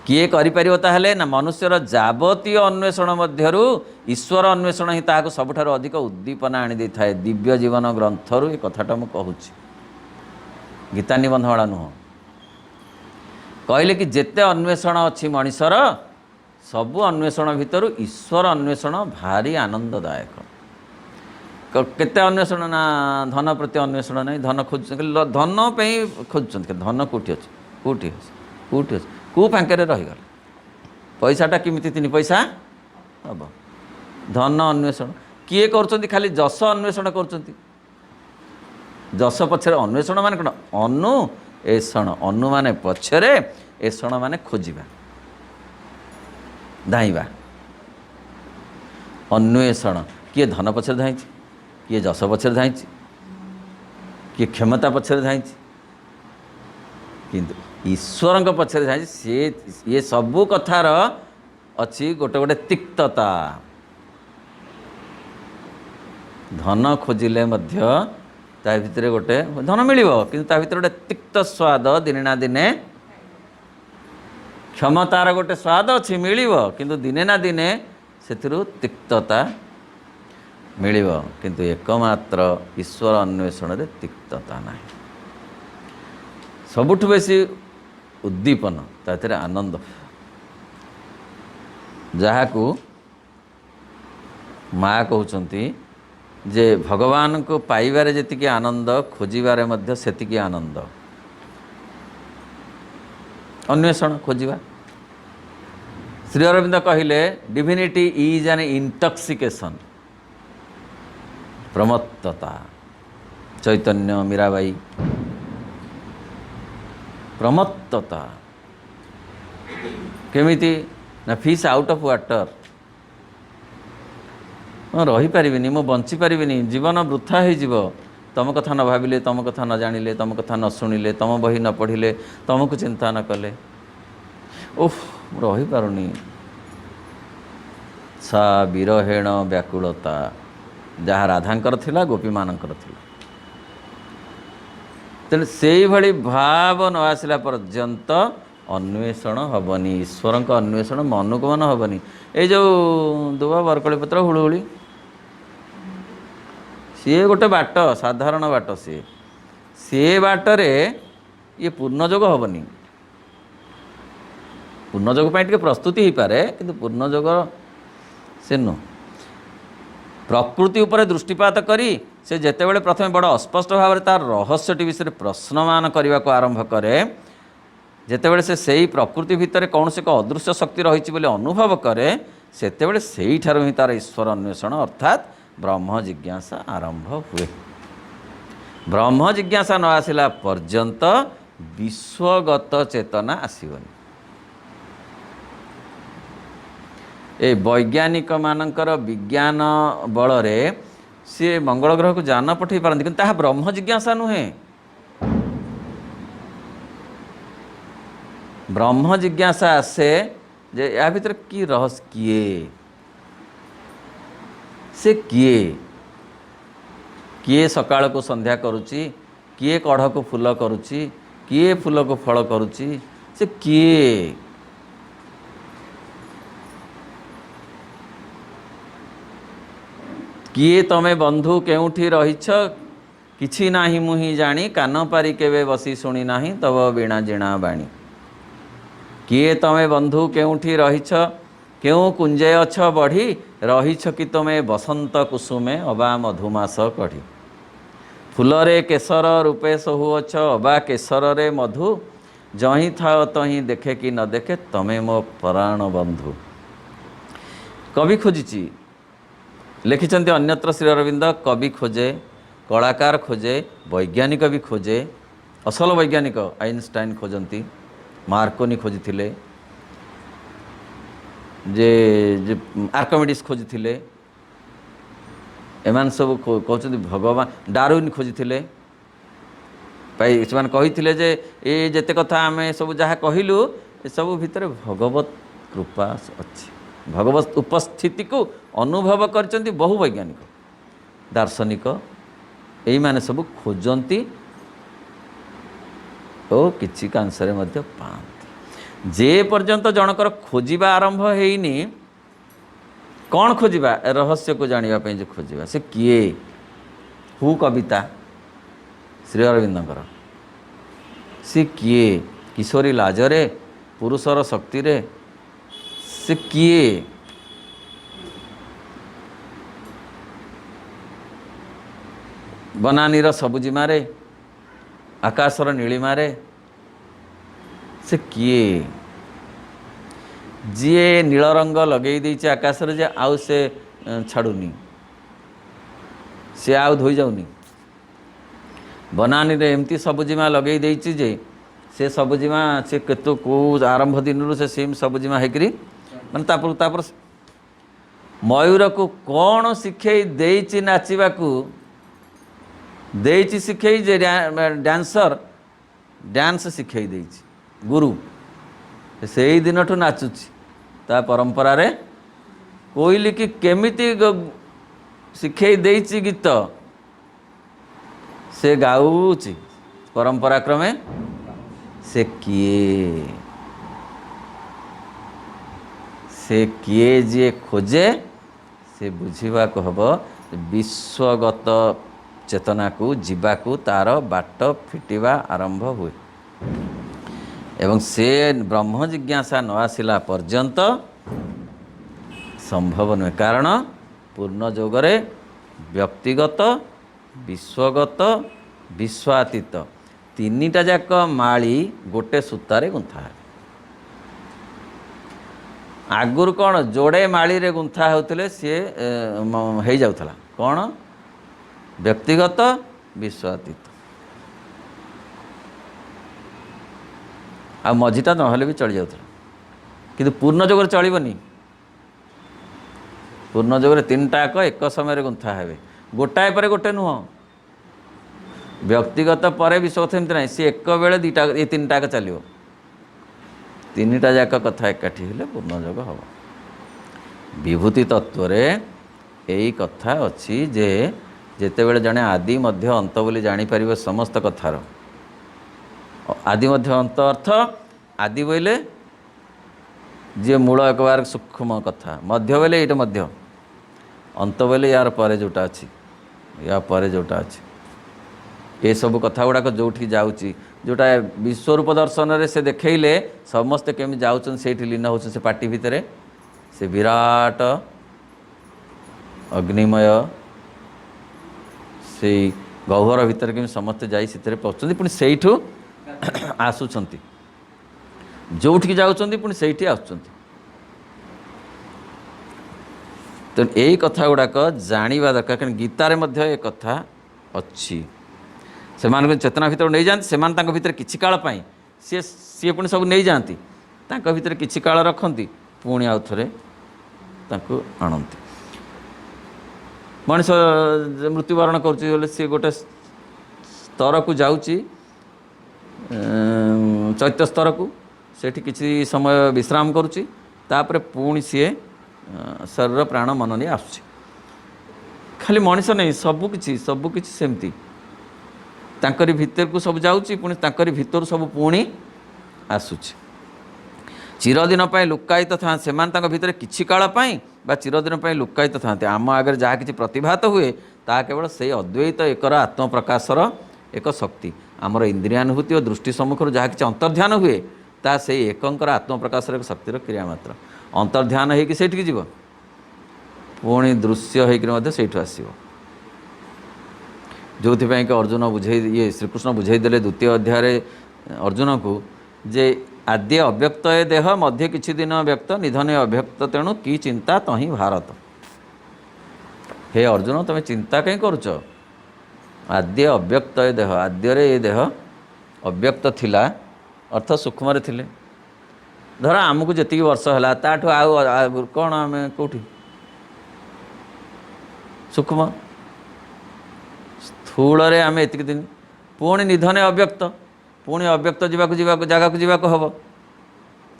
किए करि परिबो ताहले ना मनुष्यर जावतीय अन्वेषण मध्यरु ईश्वर अन्वेषण ही ताहाको सबठारु अधिक उद्दीपना आनी दै थाए दिव्य जीवन ग्रंथरु ए कथाटा मु कहूछि गीता निबंध वाला नुह कहले कि जेते अन्वेषण अछि मनुष्यर सबु अन्वेषण भितरु ईश्वर अन्वेषण भारी आनंददायक केते अन्वेषण ना धन प्रति अन्वेषण नहीं धन खोज धन पे खोज धन कौटी अच्छे कौटी कौटी अच्छे कौ फांके रहीगला पैसाटा किमिति 3 पैसा हम धन अन्वेषण किए कर खाली जस अन्वेषण कर जस पछरे अन्वेषण माने कौन अनुएषण अनु माने पछरे एषण माने खोजिबा धाइबा अन्वेषण किए धन पछरे धाई किए जस पछरे धाई किए क्षमता पछरे धाई किंतु ईश्वर पछरे धाई सी ये सबू कथार अच्छी गोटे गोटे तिक्तता धन खोजिले मध्य ता भितर गोटे धन मिलिबो किंतु ता भितर गोटे तिक्त स्वाद दिने ना दिने क्षमतार गोटे स्वाद अच्छी मिलिबो किंतु दिने ना दिने सेथिरु तिक्तता मिलिबो किंतु एकमात्र ईश्वर अन्वेषण रे तिक्तता नाही सबुठु बेसी उद्दीपन तातिर आनंद जहाकू माँ कहउचंती जे भगवान को पाइबारे जेतिकी आनंद खोजिबारे मध्य सेतिकी आनंद अन्वेषण खोजिबा श्री अरविंद कहिले डिविनिटी इज एन इंटॉक्सिकेशन प्रमत्तता चैतन्य मीराबाई प्रमत्तता केमिति ना फिश आउट ऑफ वाटर रही पारिबिनी मो बंची पारिबिनी जीवन वृथा हो तुम कथा न भाविले तुम कथा न जानिले तुम कथा न शुणिले तुम बही न पढ़िले तुमको चिंता न कले ओह रही पारुनी सा विरहेण व्याकुलता जहाँ राधांकर थिला गोपी मानकर थिला तेणु से भली भाव न आसला पर्यंत अन्वेषण हेनी ईश्वर अन्वेषण मन को मन हेनी ये जो दुबा बरकली पत्र हुलुहुली सी गोटे बाट साधारण बाट सी बाटरे ये पूर्णयोग हेनी पूर्णयोग टे प्रस्तुति हो पारे कि पूर्णयोग से नु प्रकृति उपर दृष्टिपात करी से जेतेबेले प्रथम बड़ अस्पष्ट भाव में तार रहस्यटी विषय प्रश्नमान करने को आरंभ करे जेतेबेले से सही प्रकृति भितर कौन से एक अदृश्य शक्ति रही बोले अनुभव करे सेतेबेले सेही ठार ही तार ईश्वर अन्वेषण अर्थात ब्रह्म जिज्ञासा आरंभ हुए ब्रह्म जिज्ञासा न आसला पर्यंत विश्वगत चेतना आसबनी ए वैज्ञानिक मानकर विज्ञान बल रे सी मंगल ग्रह को जान पठे पारती कि ताहा ब्रह्म जिज्ञासा नुहे ब्रह्म जिज्ञासा आसे जे या भीतर की रहस्य किए से किए सकाळ को संध्या करुची किए कढ़ को फूल करुची किए फूल को फल करुची से किए किए तमे बंधु केउठी रहिछ किछि नाही मुहि जानी कान पारी केवे बसी सुनी नाही तब बीणा जीणा बाणी किए तमे बंधु केउठी रहिछ केउ कुंजे अछ बढ़ी रहिछ कि तमे बसंत कुसुमे अबा मधुमास कढ़ी फूलरे केसर रूपे सहु अछ अबा केसर रे मधु जही थाओ तही देखे कि न देखे तमे मो प्राण बंधु कवि खोजिची लिखिंट अन्यत्र श्री अरविंद कवि खोजे कलाकार खोजे वैज्ञानिक भी खोजे असल वैज्ञानिक आइनस्टाइन खोजती मार्कोनी खोजी जे आर्किमिडीज खोजी एमान सब कहते भगवान डार्विन खोजी से कही जे ये जेते कथा आम सब जहाँ कहलु ये सब भितर भगवत कृपा अच्छी भगवत उपस्थिति को अनुभव करचंती बहु वैज्ञानिक दार्शनिक यही माने सब खोजती और किछि कांशरे मध्य पाती जे पर्यंत जनकर खोजिबा आरंभ हेनी कौन खोजिबा रहस्य को जानिबा पई जे खोजिबा से किए हु कविता श्री अरविंदकर से किए किशोरी लाजरे पुरुषर शक्ति रे से किए बनानीर सबुजिमारे आकाशर नीलिमारे से किए जी नील रंग लगे आकाश रे जे आउ से छाड़ुनी सी आउ धोई जाऊनी बनानी रे एमती सबुजिमा लगे देइछि जे से सबुजिमा से केतो को आरंभ दिन से सेम सबुजिमा हेकरी माने तापर मयूर को कौन शिखे देइछि नाचिबा को देइछि शिखे जे डांसर डांस शिखे देइछि गुरु से ही दिन ठू नाचुछि ता परंपरा रे कोइली की केमिति शिखे देइछि गीत से गाउछि परंपरा क्रमे से किए जे खोजे से बुझिबा को हबो विश्वगत चेतना को जीवाकू तार बाट फिटिबा आरंभ हुए एवं से ब्रह्म जिज्ञासा न आसिला पर्यंत संभव नुहे कारण पूर्ण जोगरे व्यक्तिगत विश्वगत विश्वातीत तीनिटा जाक माली गोटे सूतारे गुंथा है आगुर कौन जोड़े माली रे गुंथा होते सी हो जाउथला कौन व्यक्तिगत विश्वातीत आ मझीटा नहले भी चली जाउथला किंतु पूर्ण जोगर चलिबनी पूर्ण जोगर तीनटा एक समय गुंथा हेबे गोटाए पर गोटे नुह व्यक्तिगत पर विश्व एमती ना सी एक बेले दीटा ये तीन टाक चलो तीनटा जाक कथा एकाठी हेले पूर्ण जोग हम विभूति तत्व यही कथा अच्छी जे जेतेबेले जड़े आदि मध्य अंत बोली जापर समस्त कथार आदि मध्य अंत अर्थ आदि बोले जी मूल एक बार सूक्ष्म कथा मध्य बोले ये मध्य अंत बोले यार पर जोटा अच्छी या पर जोटा अच्छी ये सब कथा गुड़ाक जो जाऊँगी जोटा विश्वरूप दर्शन रे से देखले समस्ते केमी जाऊँ से लीन हो से पार्टी भितर से विराट अग्निमय से गह्वर भितर केमी समस्ते जाई से पहुँचती पुणी से आसुंच जो जाऊँच पुणी से आसुँच तो यही कथा गुड़ाक जाना दरकार कहीं गीतार ये कथा अच्छी से चेतना भितर नहीं जाती से भितर किछि काल पाई सी पुणी सब नहीं जाती भितर किछि काल रखती पुणी आउ थे आणती मनीष मृत्युवरण कर सी गोटे स्तर को जाऊँगी चैत्य स्तर को सेठी किछि समय विश्राम करुच्ची तापर पुणी सी शरीर प्राण मन नहीं आसुच्ची खाली मनीष नहीं सबकि सेमती तांकरी भितर को सब जाऊँगी पुणी तांकरी भितर सब पुणी आसुच्ची चिरदिन पर लुकायित था से भितर किछि काल पाई बा चिरदिन पर लुकायित था आम आगे जहाँ किसी प्रतिभात हुए ता केवल से अद्वैत एकर आत्मप्रकाशर एक शक्ति आमर इंद्रियानुभूति और दृष्टि सम्मुख जहाँ किसी अंतर्ध्यान हुए ता से एकंकर आत्मप्रकाशर एक शक्तिर क्रिया मात्र अंतर्ध्यान होगी से जीव पुणी दृश्य होकर से आसो जो कि अर्जुन बुझे ये श्रीकृष्ण बुझेदेले द्वितीय अध्याय अर्जुन को जे आद्य अव्यक्त देह मध्य किछि दिन व्यक्त निधन अव्यक्त तेणु कि चिंता तही भारत हे अर्जुन तुम्हें चिंता कहीं करुच आद्य अव्यक्त देह आद्य ये देह अव्यक्त थिला अर्थ सूक्ष्म थिले धर आमको जी वर्ष है ताठू आउ कौन आम कौटी सूक्ष्म स्थूल आम एतिक दिन पुणी निधन अव्यक्त पुणी अव्यक्त जगह को जावाक हम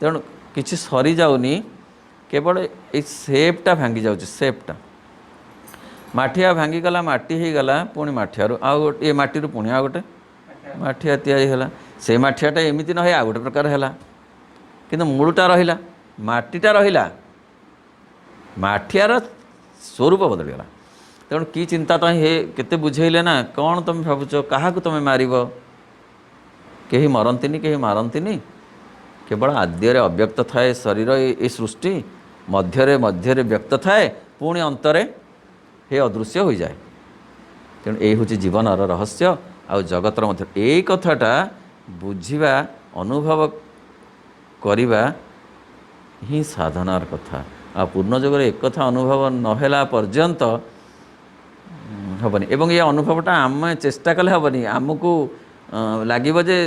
तेणु किसी सरी जाऊनी केवल ये सेपटा भांगी जाऊँ सेपटा माठिया भांगीगला माटी हो गला पुणी माठियारू आउ गोटे ये माटी पुणी आ गोटे माठिया या से माठियाटा एमती न आ गोटे प्रकार है कि मूलटा रहा माटीटा रहा माठियार स्वरूप बदलगला तेणु कि चिंता तो हे केते बुझेले ना कौन तुम भावुच क्या तुम मार कहीं मरंती कहीं मारंती केवल आद्य अव्यक्त थाए शरीर ये सृष्टि मध्य मध्य व्यक्त थाए पुणी अंतरे हे अदृश्य हो जाए तेणु ये हूँ जीवन रहस्य आ जगतर मध्य यही कथाटा बुझा अनुभव करवा ही साधनार कथा आ पूर्ण जगह एक कथा अनुभव नहेला पर्यंत हेनी एवं ये अनुभवटा आम चेष्टा कले हेनी आमको लगे जे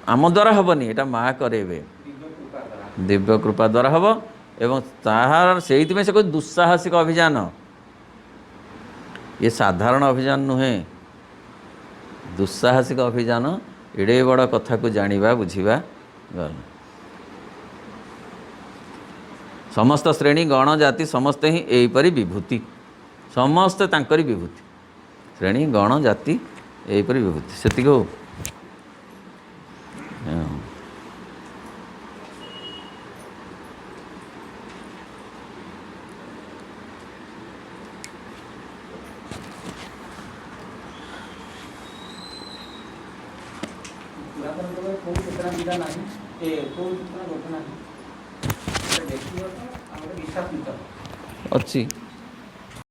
आम द्वारा हेनी यहाँ माँ करेबे दिव्य कृपा द्वारा हम एवं ताहार से कोई दुस्साहसिक अभियान ये साधारण अभियान नुहे दुस्साहसिक अभियान एड़े बड़ कथा को जानिबा बुझिबा गल समस्त श्रेणी गण जाति समस्ते ही यहीपरि विभूति समस्ते तांकरी विभूति श्रेणी गण जाति यहीपरि विभूति सेतिक हो अच्छी